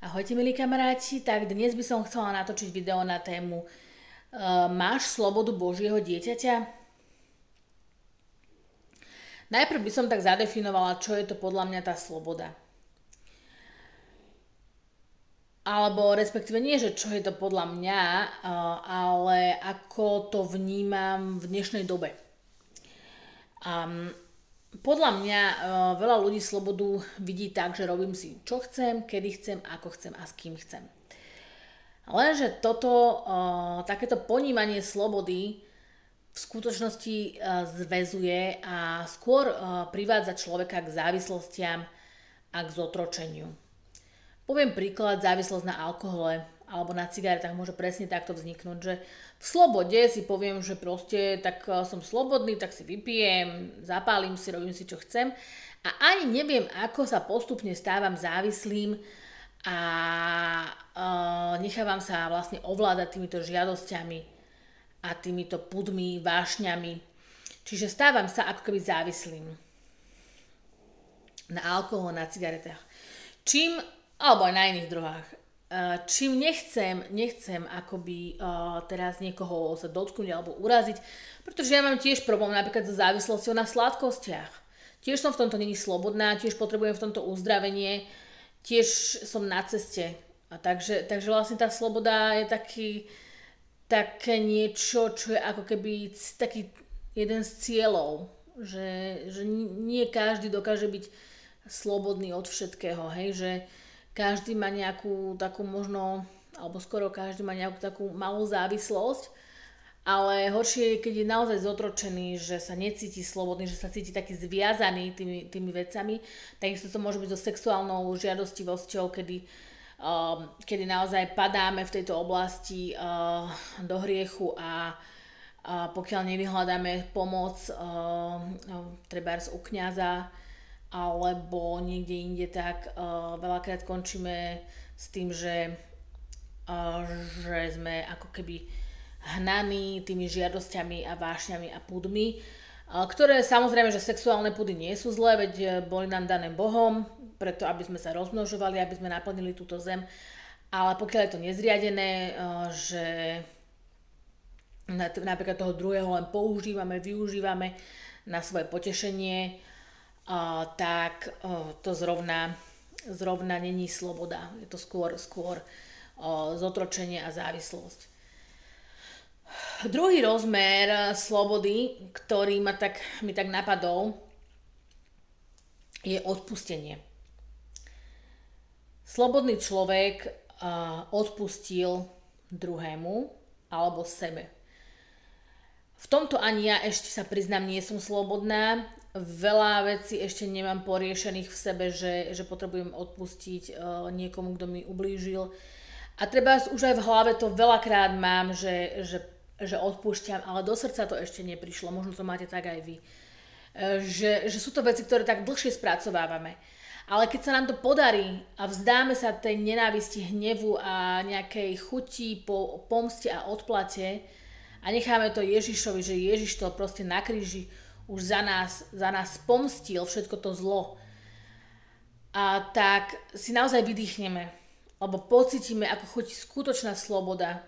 Ahojte milí kamaráti, tak dnes by som chcela natočiť video na tému Máš slobodu Božieho dieťaťa? Najprv by som tak zadefinovala, čo je to podľa mňa tá sloboda. Alebo respektíve nie, že čo je to podľa mňa, ale ako to vnímam v dnešnej dobe. Podľa mňa veľa ľudí slobodu vidí tak, že robím si čo chcem, kedy chcem, ako chcem a s kým chcem. Lenže takéto ponímanie slobody v skutočnosti zväzuje a skôr privádza človeka k závislostiam a k zotročeniu. Poviem príklad, závislosť na alkohole alebo na cigaretách môže presne takto vzniknúť, že v slobode si poviem, že proste tak som slobodný, tak si vypijem, zapálim si, robím si čo chcem a ani neviem, ako sa postupne stávam závislým a nechávam sa vlastne ovládať týmito žiadosťami a týmito pudmi, vášňami. Čiže stávam sa ako keby závislým na alkohol, na cigaretách. Alebo aj na iných druhách. Čím nechcem akoby teraz niekoho sa dotknúť alebo uraziť, pretože ja mám tiež problém napríklad so závislosťou na sladkostiach. Tiež som v tomto není slobodná, tiež potrebujem v tomto uzdravenie, tiež som na ceste. Takže vlastne tá sloboda je také niečo, čo je ako keby taký jeden z cieľov, že nie každý dokáže byť slobodný od všetkého, hej, že každý má nejakú takú možno, alebo skoro každý má nejakú takú malú závislosť, ale horšie je, keď je naozaj zotročený, že sa necíti slobodný, že sa cíti taký zviazaný tými vecami. Takisto to môže byť so sexuálnou žiadostivosťou, kedy naozaj padáme v tejto oblasti do hriechu a pokiaľ nevyhľadáme pomoc trebárs u kňaza, alebo niekde inde, tak veľakrát končíme s tým, že sme ako keby hnaní tými žiadosťami a vášňami a pudmi, ktoré samozrejme, že sexuálne pudy nie sú zlé, veď boli nám dané Bohom, preto aby sme sa rozmnožovali, aby sme naplnili túto zem, ale pokiaľ je to nezriadené, že napríklad toho druhého len využívame na svoje potešenie, tak to zrovna není sloboda. Je to skôr zotročenie a závislosť. Druhý rozmer slobody, ktorý mi tak napadol, je odpustenie. Slobodný človek odpustil druhému alebo sebe. V tomto ani ja ešte sa priznám, nie som slobodná. Veľa vecí ešte nemám poriešených v sebe, že potrebujem odpustiť niekomu, kto mi ublížil. A treba už aj v hlave to veľakrát mám, že odpúšťam, ale do srdca to ešte neprišlo. Možno to máte tak aj vy. Že sú to veci, ktoré tak dlhšie spracovávame. Ale keď sa nám to podarí a vzdáme sa tej nenávisti, hnevu a nejakej chuti po pomste a odplate a necháme to Ježišovi, že Ježiš to proste na kríži už za nás pomstil všetko to zlo. A tak si naozaj vydýchneme, lebo pocítime, ako chodí skutočná sloboda.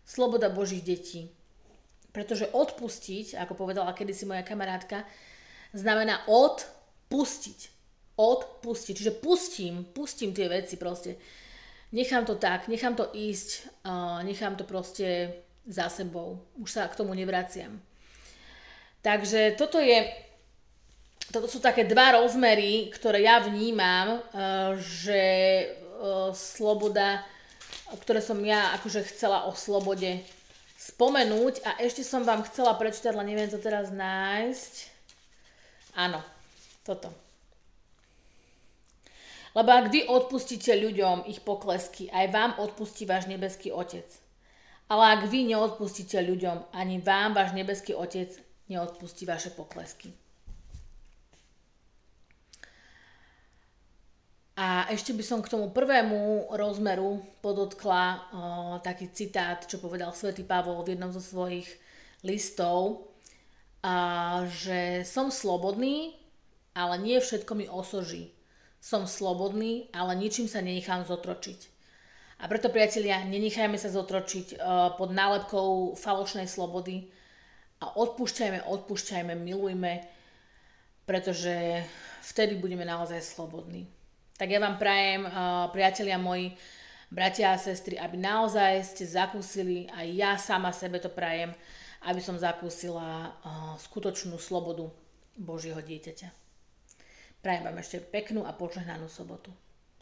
Sloboda Božích detí. Pretože odpustiť, ako povedala kedysi moja kamarátka, znamená odpustiť. Odpustiť. Čiže pustím tie veci proste. Nechám to tak, nechám to ísť, nechám to proste za sebou. Už sa k tomu nevraciam. Takže toto sú také dva rozmery, ktoré ja vnímam, že sloboda, ktoré som ja akože chcela o slobode spomenúť. A ešte som vám chcela prečítať, ale neviem to teraz nájsť. Áno, toto. Lebo ak vy odpustíte ľuďom ich poklesky, aj vám odpustí váš nebeský Otec. Ale ak vy neodpustíte ľuďom, ani vám váš nebeský Otec neodpustí vaše poklesky. A ešte by som k tomu prvému rozmeru podotkla taký citát, čo povedal svätý Pavol v jednom zo svojich listov, že som slobodný, ale nie všetko mi osoží. som slobodný, ale ničím sa nenechám zotročiť. A preto, priatelia, nenechajme sa zotročiť pod nálepkou falošnej slobody a odpúšťajme, milujme, pretože vtedy budeme naozaj slobodní. Tak ja vám prajem, priatelia moji, bratia a sestry, aby naozaj ste zakúsili, aj ja sama sebe to prajem, aby som zakúsila skutočnú slobodu Božieho dieťaťa. Prajem vám ešte peknú a požehnanú sobotu.